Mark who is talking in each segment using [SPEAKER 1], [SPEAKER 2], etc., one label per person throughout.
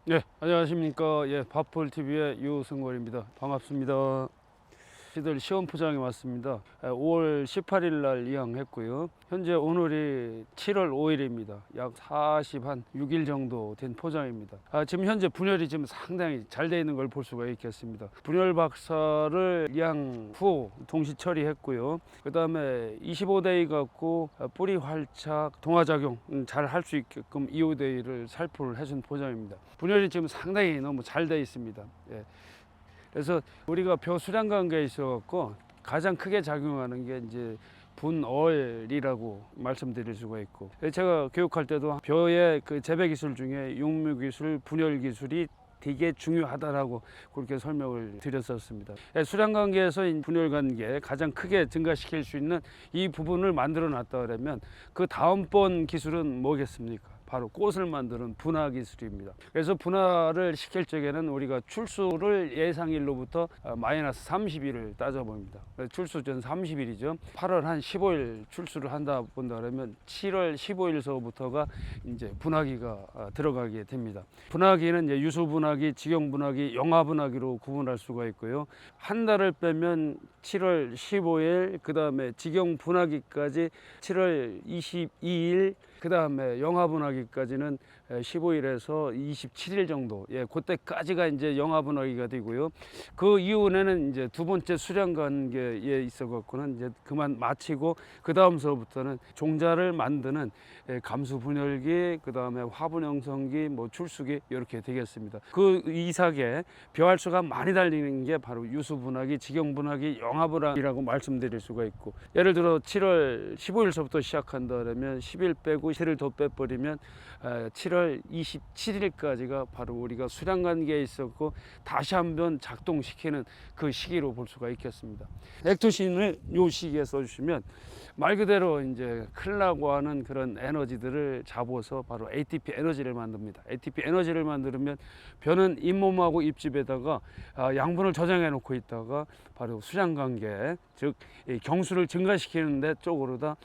[SPEAKER 1] 네, 안녕하십니까. 예, 밥풀TV의 유승걸입니다. 반갑습니다. 시들 시험 포장에 왔습니다. 5월 18일 날 이양했고요. 현재 오늘이 7월 5일입니다. 약 6일 정도 된 포장입니다. 지금 현재 분열이 지금 상당히 잘 되어 있는 걸 볼 수가 있겠습니다. 분열 박사를 이양 후 동시 처리했고요. 그 다음에 25데이 갖고 뿌리 활착, 동화작용 잘 할 수 있게끔 25데이를 살포를 해준 포장입니다. 분열이 지금 상당히 너무 잘 되어 있습니다. 예. 그래서 우리가 벼 수량 관계에 있어 갖고 가장 크게 작용하는 게 이제 분얼이라고 말씀드릴 수가 있고, 제가 교육할 때도 벼의 그 재배 기술 중에 육묘 기술, 분열 기술이 되게 중요하다라고 그렇게 설명을 드렸었습니다. 수량 관계에서 분열 관계 가장 크게 증가시킬 수 있는 이 부분을 만들어 놨다 그러면 그 다음번 기술은 뭐겠습니까? 바로 꽃을 만드는 분화 기술입니다. 그래서 분화를 시킬 적에는 우리가 출수를 예상일로부터 마이너스 30일을 따져봅니다. 출수 전 30일이죠. 8월 한 15일 출수를 한다 본다 그러면 7월 15일서부터가 이제 분화기가 들어가게 됩니다. 분화기는 이제 유수 분화기, 직용 분화기, 영화 분화기로 구분할 수가 있고요. 한 달을 빼면 7월 15일, 그 다음에 직용 분화기까지 7월 22일, 그 다음에 영화 분화기까지는 15일에서 27일 정도, 그때까지가 이제 영화 분화기가 되고요. 그 이후에는 이제 두 번째 수량 관계에 있어 갖고는 이제 그만 마치고, 그 다음서부터는 종자를 만드는 감수 분열기, 그 다음에 화분 형성기, 뭐 출수기 이렇게 되겠습니다. 그 이삭에 벼알수가 많이 달리는 게 바로 유수 분화기, 직용 분화기, 영화 분화기라고 말씀드릴 수가 있고, 예를 들어 7월 15일서부터 시작한다 그러면 10일 빼고 이틀을 더 빼버리면 7월 27일까지가 바로 우리가 수량 관계에 있었고 다시 한번 작동시키는 그 시기로 볼 수가 있겠습니다. 액토신을 이 시기에 써주시면 말 그대로 이제 클라고 하는 그런 에너지들을 잡아서 바로 ATP 에너지를 만듭니다. ATP 에너지를 만들면 벼는 잇몸하고 잎집에다가 양분을 저장해 놓고 있다가 바로 수량 관계, 즉 경수를 증가시키는 데 쪽으로 다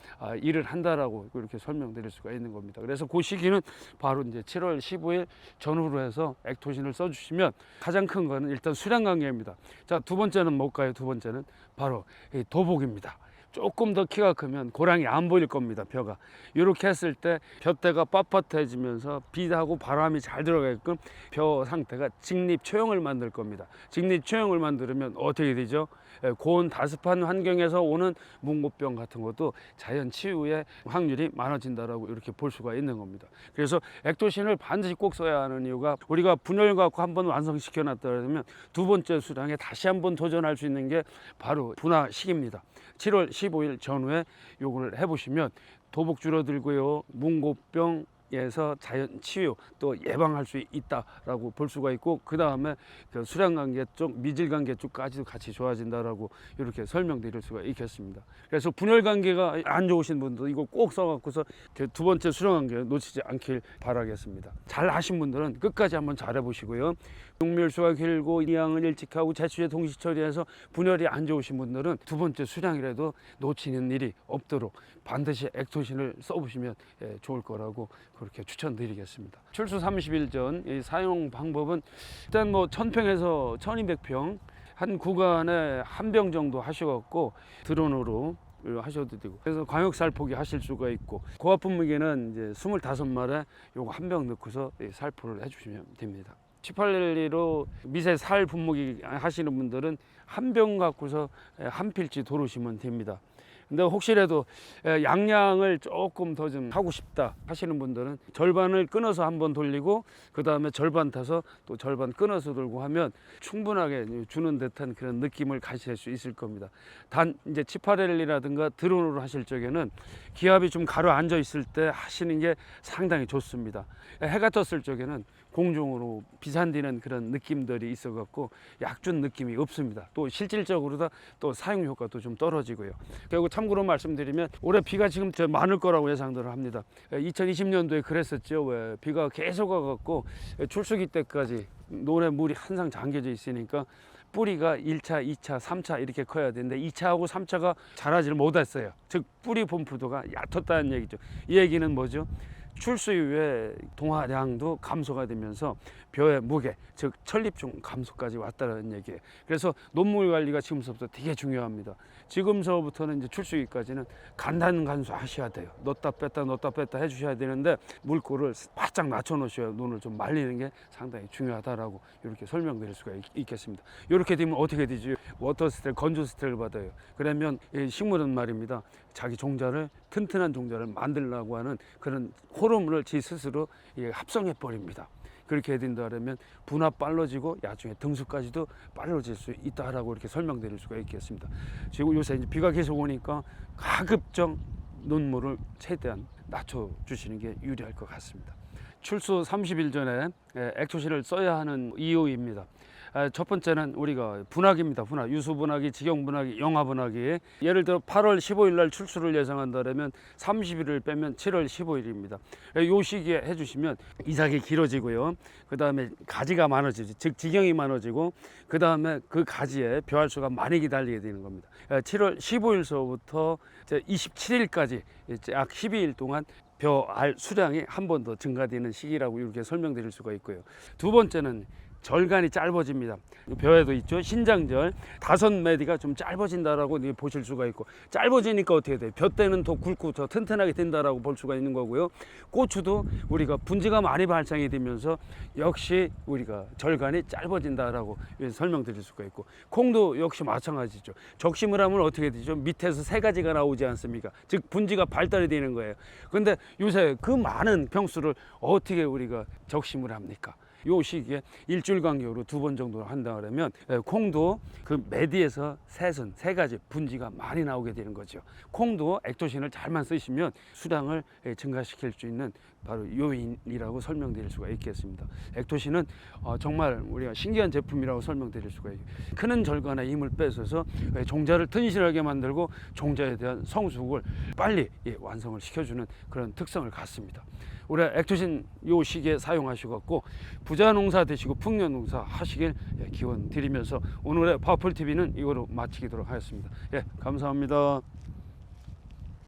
[SPEAKER 1] 일을 한다라고 이렇게 설명드릴 수가 있는 겁니다. 그래서 그 시기는 바로 이제 7월 15일 전후로 해서 액토신을 써주시면 가장 큰 거는 일단 수량 관계입니다. 자, 두 번째는 뭘까요? 두 번째는 바로 도복입니다. 조금 더 키가 크면 고랑이 안 보일 겁니다. 벼가 이렇게 했을 때 벼대가 빳빳해지면서 비하고 바람이 잘 들어가게끔 벼 상태가 직립 초형을 만들 겁니다. 직립 초형을 만들면 어떻게 되죠? 고온 다습한 환경에서 오는 문고병 같은 것도 자연 치유의 확률이 많아진다라고 이렇게 볼 수가 있는 겁니다. 그래서 액토신을 반드시 꼭 써야 하는 이유가, 우리가 분열 갖고 한번 완성시켜 놨다 그러면 두 번째 수량에 다시 한번 도전할 수 있는 게 바로 분화 시기입니다. 7월 15일 전후에 요걸 해보시면 도복 줄어들고요, 문고병에서 자연 치유 또 예방할 수 있다라고 볼 수가 있고, 그 다음에 그 수량 관계 쪽, 미질 관계 쪽까지도 같이 좋아진다라고 이렇게 설명드릴 수가 있겠습니다. 그래서 분열 관계가 안 좋으신 분도 이거 꼭 써갖고서 두 번째 수량 관계 놓치지 않길 바라겠습니다. 잘 하신 분들은 끝까지 한번 잘 해보시고요. 용멸수가 길고 이양을 일찍 하고 제초제 동시 처리해서 분열이 안 좋으신 분들은 두 번째 수량이라도 놓치는 일이 없도록 반드시 액토신을 써보시면 좋을 거라고 그렇게 추천드리겠습니다. 출수 30일 전 사용 방법은 일단 뭐 1000평에서 1200평 한 구간에 한 병 정도 하셔갖고 드론으로 하셔도 되고, 그래서 광역 살포기 하실 수가 있고, 고압 분무기는 이제 25마리에 요거 한 병 넣고서 살포를 해주시면 됩니다. 18일로 미세 살 분무기 하시는 분들은 한 병 갖고서 한 필지 도르시면 됩니다. 근데 혹시라도 양량을 조금 더 좀 하고 싶다 하시는 분들은 절반을 끊어서 한번 돌리고 그 다음에 절반 타서 또 절반 끊어서 돌고 하면 충분하게 주는 듯한 그런 느낌을 가질 수 있을 겁니다. 단 이제 치파렐리라든가 드론으로 하실 적에는 기압이 좀 가라앉아 있을 때 하시는 게 상당히 좋습니다. 해가 떴을 적에는 공중으로 비산되는 그런 느낌들이 있어 갖고 약준 느낌이 없습니다. 또 실질적으로 또 사용 효과도 좀 떨어지고요. 그리고 참고로 말씀드리면 올해 비가 지금 많을 거라고 예상들을 합니다. 2020년도에 그랬었죠. 왜 비가 계속 와갖고 출수기 때까지 논에 물이 항상 잠겨져 있으니까 뿌리가 1차, 2차, 3차 이렇게 커야 되는데 2차하고 3차가 자라질 못했어요. 즉 뿌리 분포도가 얕았다는 얘기죠. 이 얘기는 뭐죠? 출수 이후에 동화량도 감소가 되면서 벼의 무게, 즉 천립중 감소까지 왔다는 얘기예요. 그래서 논물 관리가 지금서부터 되게 중요합니다. 지금서부터는 이제 출수기까지는 간단 간수하셔야 돼요. 넣었다 뺐다 해주셔야 되는데 물꼬를 바짝 낮춰 놓으셔야 논을 좀 말리는 게 상당히 중요하다라고 이렇게 설명드릴 수가 있겠습니다. 이렇게 되면 어떻게 되죠? 워터 스트레스, 건조 스트레스를 받아요. 그러면 이 식물은 말입니다. 자기 종자를 튼튼한 종자를 만들려고 하는 그런 호르몬을 지 스스로 합성해 버립니다. 그렇게 된다면 분화 빨라지고 나중에 등수까지도 빨라질 수 있다라고 이렇게 설명드릴 수가 있겠습니다. 지금 요새 이제 비가 계속 오니까 가급적 논물을 최대한 낮춰 주시는 게 유리할 것 같습니다. 출수 30일 전에 액토신을 써야 하는 이유입니다. 첫 번째는 우리가 분화기입니다. 분화, 유수분화기, 직영분화기, 영화분화기. 예를 들어 8월 15일 날 출수를 예상한다면 30일을 빼면 7월 15일입니다. 이 시기에 해주시면 이삭이 길어지고요. 그 다음에 가지가 많아지죠. 즉 직영이 많아지고 그 다음에 그 가지에 벼알수가 많이 기다리게 되는 겁니다. 7월 15일서부터 27일까지 약 12일 동안 벼알 수량이 한 번 더 증가되는 시기라고 이렇게 설명드릴 수가 있고요. 두 번째는 절간이 짧아집니다. 벼에도 있죠. 신장절 5매디가 좀 짧아진다라고 보실 수가 있고, 짧아지니까 어떻게 돼요? 벼 때는 더 굵고 더 튼튼하게 된다라고 볼 수가 있는 거고요. 고추도 우리가 분지가 많이 발생이 되면서 역시 우리가 절간이 짧아진다라고 설명드릴 수가 있고, 콩도 역시 마찬가지죠. 적심을 하면 어떻게 되죠? 밑에서 3가지가 나오지 않습니까? 즉 분지가 발달이 되는 거예요. 그런데 요새 그 많은 병수를 어떻게 우리가 적심을 합니까? 요 시기에 일주일 간격으로 2번 정도 한다 그러면 콩도 그 매디에서 3가지 분지가 많이 나오게 되는 거죠. 콩도 액토신을 잘만 쓰시면 수량을 증가시킬 수 있는 바로 요인이라고 설명드릴 수가 있겠습니다. 액토신은 정말 우리가 신기한 제품이라고 설명드릴 수가 있어요. 크는 절간의 힘을 뺏어서 종자를 튼실하게 만들고 종자에 대한 성숙을 빨리 완성을 시켜주는 그런 특성을 갖습니다. 올해 액토신 요 시기에 사용하시고 부자 농사 되시고 풍년 농사 하시길 기원 드리면서 오늘의 파워풀 TV는 이거로 마치도록 하겠습니다. 감사합니다.